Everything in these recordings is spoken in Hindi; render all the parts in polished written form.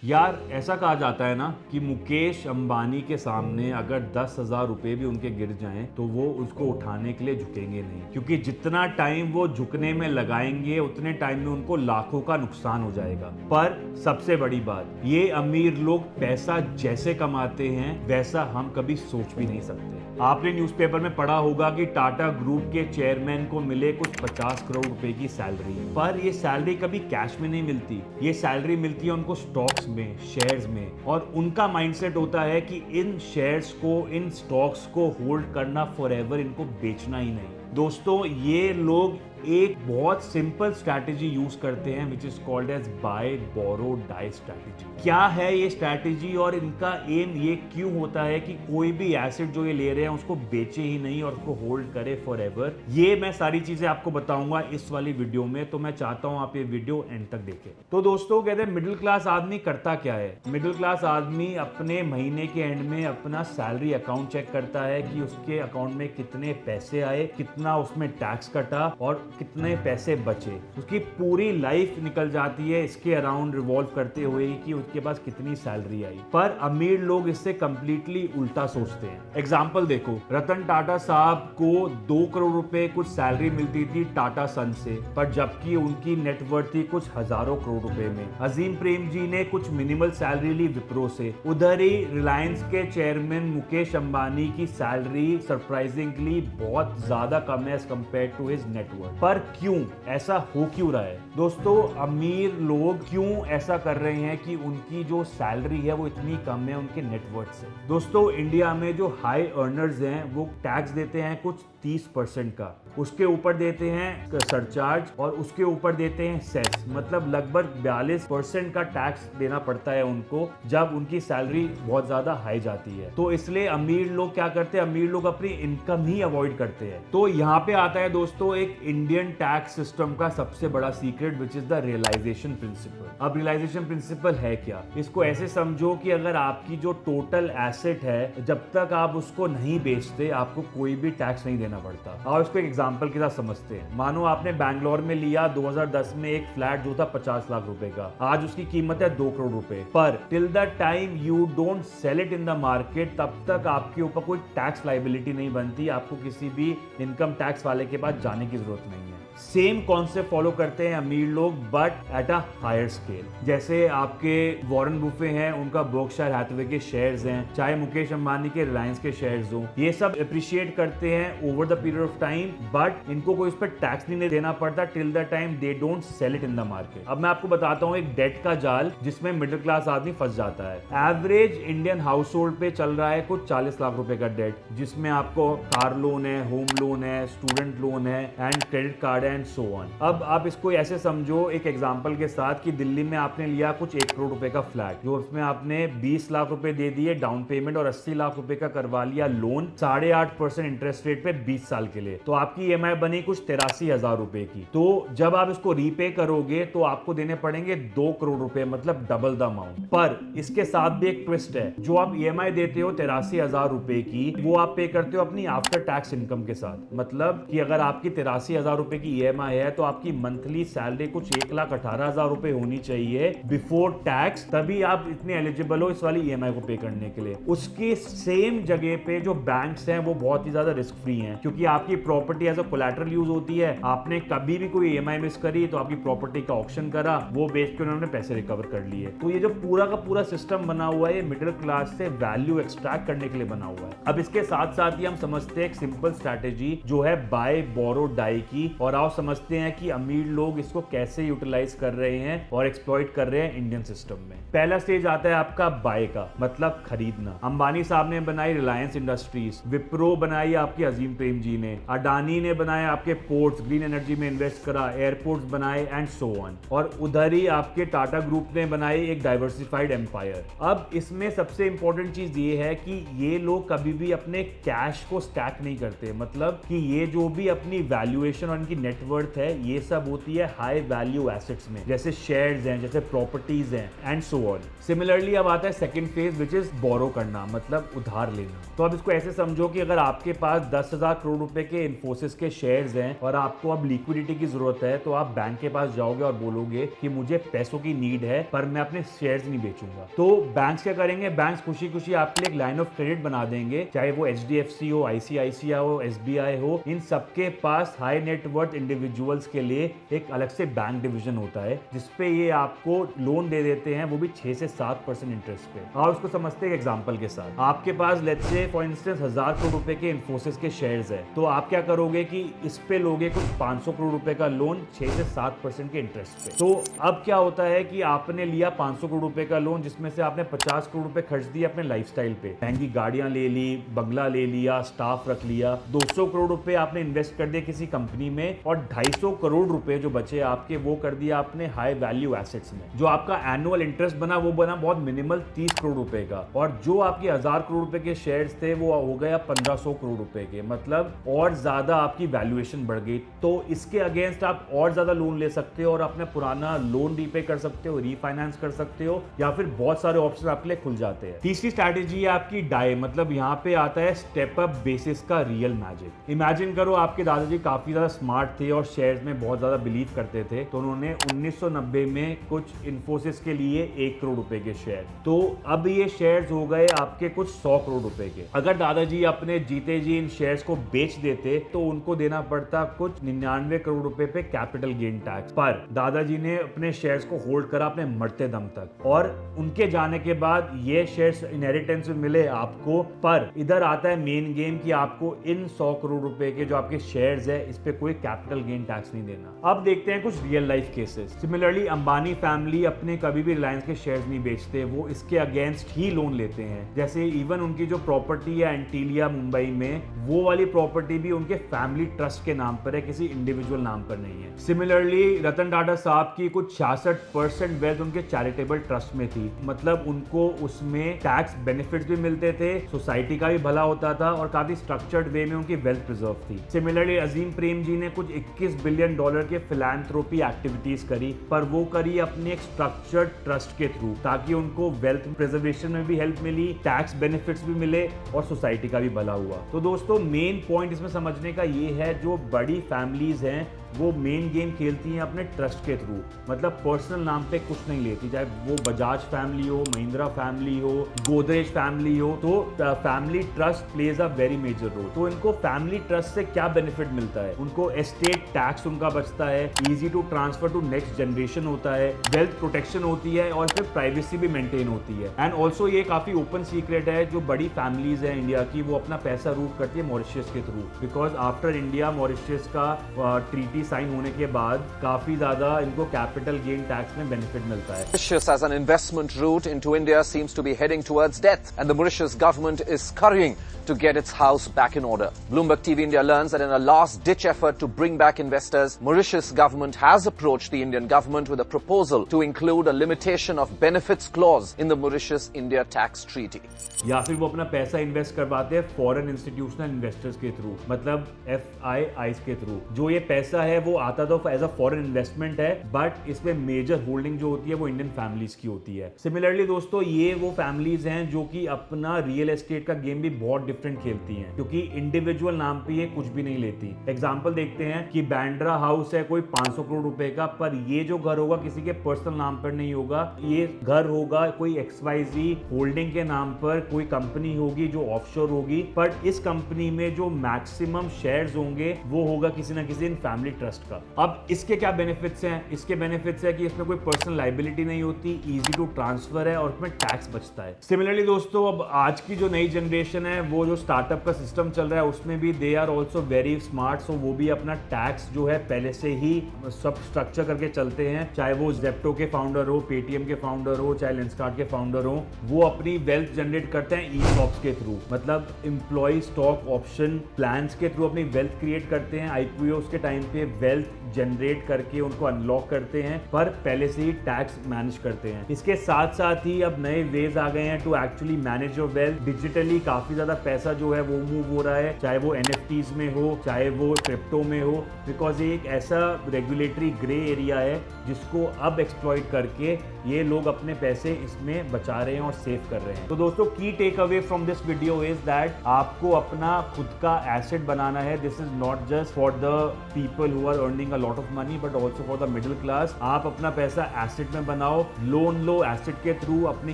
यार ऐसा कहा जाता है ना कि मुकेश अंबानी के सामने अगर 10,000 रुपए भी उनके गिर जाएं तो वो उसको उठाने के लिए झुकेंगे नहीं, क्योंकि जितना टाइम वो झुकने में लगाएंगे उतने टाइम में उनको लाखों का नुकसान हो जाएगा। पर सबसे बड़ी बात, ये अमीर लोग पैसा जैसे कमाते हैं वैसा हम कभी सोच भी नहीं सकते। आपने न्यूज़पेपर में पढ़ा होगा कि टाटा ग्रुप के चेयरमैन को मिले कुछ 50 करोड़ रुपए की सैलरी, पर ये सैलरी कभी कैश में नहीं मिलती। ये सैलरी मिलती है उनको स्टॉक्स में, शेयर्स में, और उनका माइंडसेट होता है कि इन शेयर्स को, इन स्टॉक्स को होल्ड करना फॉरएवर, इनको बेचना ही नहीं। दोस्तों, ये लोग एक बहुत सिंपल स्ट्रैटेजी यूज करते हैं which is called as buy borrow die strategy. क्या है ये स्ट्रैटेजी और इनका एम ये क्यों होता है कि कोई भी एसेट जो ये ले रहे हैं उसको बेचे ही नहीं और उसको होल्ड करे फॉर एवर? ये मैं सारी चीजें आपको बताऊंगा इस वाली वीडियो में, तो मैं चाहता हूं आप ये वीडियो एंड तक देखें। तो दोस्तों, कहते हैं मिडिल क्लास आदमी करता क्या है? मिडिल क्लास आदमी अपने महीने के एंड में अपना सैलरी अकाउंट चेक करता है कि उसके अकाउंट में कितने पैसे आए, कितना उसमें टैक्स कटा और कितने पैसे बचे। उसकी पूरी लाइफ निकल जाती है इसके अराउंड रिवॉल्व करते हुए कि उसके पास कितनी सैलरी आई। पर अमीर लोग इससे कंप्लीटली उल्टा सोचते हैं। एग्जांपल देखो, रतन टाटा साहब को 2 करोड़ रुपए कुछ सैलरी मिलती थी टाटा सन से, पर जबकि उनकी नेटवर्थ थी कुछ हजारों करोड़ रुपए में। अजीम प्रेम जी ने कुछ मिनिमल सैलरी ली विप्रो से। उधर ही रिलायंस के चेयरमैन मुकेश अंबानी की सैलरी सरप्राइजिंगली बहुत ज्यादा कम है as compared to his net worth. पर क्यों ऐसा हो क्यों रहा है? दोस्तों, अमीर लोग क्यों ऐसा कर रहे हैं कि उनकी जो सैलरी है वो इतनी कम है उनके नेटवर्थ से? दोस्तों, इंडिया में जो हाई अर्नर्स हैं वो टैक्स देते हैं कुछ 30% का, उसके ऊपर देते हैं सरचार्ज और उसके ऊपर देते हैं सेस, मतलब लगभग 42% का टैक्स देना पड़ता है उनको जब उनकी सैलरी बहुत ज्यादा हाई जाती है। तो इसलिए अमीर लोग क्या करते हैं? अमीर लोग अपनी इनकम ही अवॉइड करते हैं। तो यहाँ पे आता है दोस्तों एक इंडियन टैक्स सिस्टम का सबसे बड़ा secret which is the realisation principle. अब रियलाइजेशन प्रिंसिपल है क्या? इसको ऐसे समझो कि अगर आपकी जो टोटल एसेट है जब तक आप उसको नहीं बेचते आपको कोई भी टैक्स नहीं देना पड़ता। और इसको एक एग्जांपल के साथ समझते हैं। मानो आपने बैंगलोर में लिया 2010 में एक फ्लैट जो था 50 लाख रुपए का, आज उसकी कीमत है 2 करोड़ रुपए, पर till the time you don't sell it in the market तब तक आपके ऊपर कोई टैक्स लाइबिलिटी नहीं बनती, आपको किसी भी इनकम टैक्स वाले के पास जाने की जरूरत नहीं है। सेम कॉन्सेप्ट फॉलो करते हैं अमीर लोग but at a higher scale. जैसे आपके वॉरेन बुफे हैं, उनका बर्कशायर हैथवे के शेयर्स हैं, चाहे मुकेश अंबानी के रिलायंस के शेयर्स हो, ये सब अप्रिशिएट करते हैं over the period of time, but इनको कोई उस पर टैक्स नहीं देना पड़ता till the time they don't sell it in the market. अब मैं आपको बताता हूँ एक डेट का जाल जिसमें मिडिल क्लास आदमी फंस जाता है। एवरेज इंडियन हाउस होल्ड पे चल रहा है कुछ 40 लाख रुपए का डेट, जिसमें आपको कार लोन है, होम लोन है, स्टूडेंट लोन है and credit card and so on. अब आप इसको ऐसे समझो एक एग्जांपल के साथ कि दिल्ली में आपने लिया कुछ 1 करोड़ रुपए का फ्लैट, जो उसमें आपने 20 लाख रुपए दे दिए डाउन पेमेंट और 80 लाख रुपए का करवा लिया लोन 8.5% इंटरेस्ट रेट पे 20 साल के लिए, तो आपकी ईएमआई बनी कुछ 83,000 रुपए की। तो जब आप इसको रीपे करोगे तो आपको देने पड़ेंगे 2 करोड़ रुपए, मतलब डबल द अमाउंट। पर इसके साथ भी एक ट्विस्ट है, जो आप ईएमआई देते हो 83,000 रुपए की, वो आप पे करते हो अपनी आफ्टर टैक्स इनकम के साथ। मतलब कि अगर आपकी 83,000 रुपए की ईएमआई है तो आपकी मंथली सैलरी कुछ 1,18,000 रुपए होनी चाहिए बिफोर टैक्स, तभी आप इतने एलिजिबल हो इस वाली ईएमआई को पे करने के लिए। उसकी सेम जगह पे जो बैंक्स हैं वो बहुत ही ज्यादा रिस्क फ्री हैं, क्योंकि आपकी property as a collateral use होती है। आपने कभी भी कोई ईएमआई मिस करी तो आपकी प्रॉपर्टी का ऑक्शन करा, वो बेच के उन्होंने पैसे रिकवर कर लिए। तो ये जो पूरा का पूरा सिस्टम बना हुआ है ये मिडिल क्लास से वैल्यू एक्सट्रैक्ट करने के लिए बना हुआ है। अब इसके साथ साथ ही हम समझते हैं एक सिंपल स्ट्रैटेजी जो है बाय बोरो डाई की, और आओ समझते हैं कि अमीर लोग इसको कैसे यूटिलाइज कर रहे हैं और एक्सप्लॉइट कर रहे हैं इंडियन सिस्टम में। पहला स्टेज आता है आपका बाय का, मतलब खरीदना। अंबानी साहब ने बनाई रिलायंस इंडस्ट्रीज, विप्रो बनाई आपकी अजीम प्रेम जी ने, अडानी ने बनाए आपके पोर्ट्स, ग्रीन एनर्जी में इन्वेस्ट करा, एयरपोर्ट्स बनाए एंड सो ऑन, और उधर ही आपके टाटा ग्रुप ने बनाई एक डाइवर्सिफाइड एम्पायर। अब इसमें सबसे इंपॉर्टेंट चीज ये है कि ये लोग कभी भी अपने कैश को स्टैक नहीं करते, मतलब कि ये जो भी अपनी वैल्यूएशन और इनकी नेट नेटवर्थ है, ये सब होती है हाई वैल्यू एसेट्स में, जैसे शेयर्स हैं, जैसे प्रॉपर्टीज हैं एंड सो ऑन। सिमिलरली अब आता है सेकंड फेज विच इज बोरो करना, मतलब उधार लेना। तो अब इसको ऐसे समझो कि अगर आपके पास 10,000 करोड़ रुपए के इन्फोसिस के शेयर्स हैं और आपको अब लिक्विडिटी की जरूरत है, तो आप बैंक के पास जाओगे और बोलोगे कि मुझे पैसों की नीड है पर मैं अपने शेयर्स नहीं बेचूंगा। तो बैंक्स क्या करेंगे, बैंक्स खुशी खुशी आपके लिए एक लाइन ऑफ क्रेडिट बना देंगे, चाहे वो HDFC हो, ICICI हो, SBI हो। इन सबके पास हाई नेटवर्थ इंडिविजुअल्स के लिए एक अलग से बैंक डिवीजन होता है जिसपे ये आपको लोन दे देते हैं, वो भी 6 से 7% इंटरेस्ट पे। और उसको समझते हैं एक एग्जांपल के साथ। आपके पास let's say for instance 1000 crore रुपए के इन्फोसिस के शेयर्स है, तो आप क्या करोगे कि इस पे लोगे कुछ 500 करोड़ रुपए का लोन 6 से 7% के इंटरेस्ट पे। तो अब क्या होता है कि आपने लिया 500 करोड़ रुपए का लोन, जिसमें से आपने 50 करोड़ रुपए खर्च दिए अपने लाइफस्टाइल पे, महंगी गाड़ियां ले ली, बंगला ले लिया, स्टाफ रख लिया। 200 करोड़ रुपए आपने इन्वेस्ट कर दिए किसी कंपनी में, और 250 करोड़ रुपए जो बचे आपके वो कर दिया आपने हाई वैल्यू एसेट्स में। जो आपका एनुअल इंटरेस्ट बना वो बना बहुत मिनिमल 30 करोड़ रुपए का, और जो आपके 1000 करोड़ रुपए के शेयर्स थे वो हो गया 1500 करोड़ रुपए के, मतलब और ज्यादा आपकी वैल्यूएशन बढ़ गई। तो इसके अगेंस्ट आप और ज्यादा लोन ले सकते हो और अपना पुराना लोन रीपे कर सकते हो, रीफाइनेंस कर सकते हो, या फिर बहुत सारे ऑप्शन आपके लिए खुल जाते हैं। तीसरी स्ट्रैटेजी है आपकी डाई, मतलब यहाँ पे आता है स्टेप अप बेसिस का रियल मैजिक। इमेजिन करो आपके दादाजी काफी ज्यादा स्मार्ट थे और शेयर्स में बहुत ज्यादा बिलीव करते थे, तो उन्होंने 1990 में कुछ इन्फोसिस के लिए 1 करोड़ रुपए के शेयर, तो अब ये शेयर्स हो गए आपके कुछ 100 करोड़ रुपए के। अगर दादाजी अपने जीते जी इन शेयर्स को बेच देते तो उनको देना पड़ता कुछ 99 करोड़ रुपए पे कैपिटल गेन टैक्स, पर दादाजी ने अपने शेयर्स को होल्ड करा अपने मरते दम तक, और उनके जाने के बाद ये शेयर्स इनहेरिटेंस में मिले आपको। पर इधर आता है मेन गेम कि आपको इन 100 करोड़ रुपए के जो आपके शेयर्स है इस पे कोई कैपिटल गेन टैक्स नहीं देना। अब देखते हैं कुछ real life cases. Similarly Ambani family अपने कभी भी रिलायंस के शेयर्स नहीं बेचते, वो इसके अगेंस्ट ही लोन लेते हैं। जैसे इवन उनकी जो प्रॉपर्टी है एंटीलिया मुंबई में, वो वाली प्रॉपर्टी भी उनके फैमिली ट्रस्ट के नाम पर है, किसी इंडिविजुअल नाम पर नहीं है। सिमिलरली रतन टाटा साहब की कुछ 66% वेल्थ उनके चैरिटेबल ट्रस्ट में थी, मतलब उनको उसमें टैक्स बेनिफिट्स भी मिलते थे, सोसाइटी का भी भला होता था और काफी स्ट्रक्चर्ड वे में उनकी वेल्थ प्रिजर्व थी। सिमिलरली अजीम प्रेम जी ने कुछ 21 बिलियन डॉलर के फिलैंथ्रोपी एक्टिविटीज करी, पर वो करी अपने एक स्ट्रक्चर्ड ट्रस्ट के थ्रू, ताकि उनको वेल्थ प्रिजर्वेशन में भी हेल्प मिली, टैक्स बेनिफिट्स भी मिले और सोसाइटी का भी भला हुआ। तो दोस्तों मेन पॉइंट इसमें समझने का ये है, जो बड़ी फैमिलीज हैं वो मेन गेम खेलती हैं अपने ट्रस्ट के थ्रू, मतलब पर्सनल नाम पे कुछ नहीं लेती, चाहे वो बजाज फैमिली हो, महिंद्रा फैमिली हो, गोदरेज फैमिली हो, तो family trust plays a very major role. तो इनको फैमिली ट्रस्ट से क्या बेनिफिट मिलता है, उनको एस्टेट टैक्स उनका बचता है, easy to transfer to next generation होता है, वेल्थ प्रोटेक्शन होती है और फिर प्राइवेसी भी मेंटेन होती है। एंड ऑल्सो ये काफी ओपन सीक्रेट है, जो बड़ी फैमिलीज है इंडिया की वो अपना पैसा रूट करती है मॉरिशस के through, because after India Mauritius का ट्रीटी साइन होने के बाद काफी ज्यादा इनको कैपिटल गेन टैक्स में बेनिफिट मिलता है। Mauritius as an investment route into India seems to be heading towards death, and the Mauritius government is scurrying to get its house back in order. Bloomberg TV India learns that in a last-ditch effort to bring back investors, Mauritius government has approached the Indian government with a proposal to include a limitation of benefits clause in the Mauritius-India tax treaty. या फिर वो अपना पैसा इन्वेस्ट करवाते हैं फॉरेन इंस्टीट्यूशनल इन्वेस्टर्स के थ्रू, मतलब FIIs के थ्रू। जो ये पैसा है वो आता तो एज अ फॉरेन इन्वेस्टमेंट है, बट इसमें मेजर होल्डिंग जो होती है वो इंडियन फैमिलीज की होती है। सिमिलरली दोस्तों ये वो फैमिलीज हैं जो कि अपना रियल एस्टेट का गेम भी बहुत डिफरेंट खेलती हैं, क्योंकि इंडिविजुअल नाम पे ये कुछ भी नहीं लेती। एग्जांपल देखते हैं कि बैंड्रा हाउस है कोई 500 करोड़ रुपए का, पर ये जो घर होगा किसी के पर्सनल नाम पर नहीं होगा, ये घर होगा कोई XYZ होल्डिंग के नाम पर, कोई कंपनी होगी जो ऑफशोर होगी, पर इस कंपनी में जो मैक्सिमम शेयर्स होंगे वो होगा किसी ना किसी फैमिली ट्रस्ट का। अब इसके क्या बेनिफिट्स हैं? इसके बेनिफिट्स है कि इसमें कोई पर्सनल लायबिलिटी नहीं होती, इजी टू ट्रांसफर है और उसमें टैक्स बचता है। सिमिलरली दोस्तों अब आज की जो नई जनरेशन है वो जो स्टार्टअप का सिस्टम चल रहा है उसमें भी they are also very smart, so वो भी अपना टैक्स जो है पहले से ही सब स्ट्रक्चर करके चलते हैं, चाहे वो जेप्टो के फाउंडर हो, पेटीएम के फाउंडर हो, चाहे लेंसकार्ट के फाउंडर हो, वो अपनी वेल्थ जनरेट करते हैं ई-स्टॉक्स के थ्रू, मतलब एम्प्लॉय स्टॉक ऑप्शन प्लान्स के थ्रू अपनी वेल्थ क्रिएट करते हैं। IPOs के टाइम पे वेल्थ जनरेट करके उनको अनलॉक करते हैं, पर पहले से ही टैक्स मैनेज करते हैं। इसके साथ साथ ही अब नए वेज आ गए हैं to actually manage your wealth. Digitally काफी ज्यादा पैसा जो है वो मूव हो रहा है, चाहे वो NFTs में हो, चाहे वो क्रिप्टो में हो, बिकॉज ये एक ऐसा रेगुलेटरी ग्रे एरिया है जिसको अब एक्सप्लॉइट करके ये लोग अपने पैसे इसमें बचा रहे हैं और सेव कर रहे हैं। तो दोस्तों, key takeaway from this video is that आपको अपना खुद का एसेट बनाना है। This is not just for the people who are earning a lot of money but also for the middle class. आप अपना पैसा एसेट में बनाओ, लोन लो एसेट के थ्रू, अपनी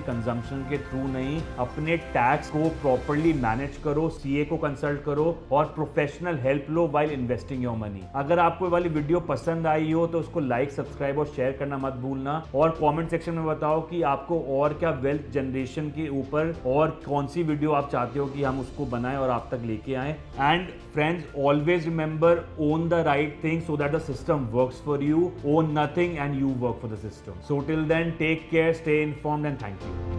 कंजम्पशन के थ्रू नहीं। अपने टैक्स को प्रॉपरली मैनेज करो, CA को कंसल्ट करो और प्रोफेशनल हेल्प लो व्हाइल इन्वेस्टिंग योर मनी। अगर आपको ये वाली वीडियो पसंद आई हो तो उसको लाइक, सब्सक्राइब और शेयर करना मत भूलना, और कमेंट सेक्शन में बताओ कि आपको और क्या वेल्थ जनरेशन के ऊपर और कौन सी वीडियो आप चाहते हो कि हम उसको बनाएं और आप तक लेके आएं। And friends, always remember, own the right thing so that the system works for you. Own nothing and you work for the system. So till then, take care, stay informed and thank you.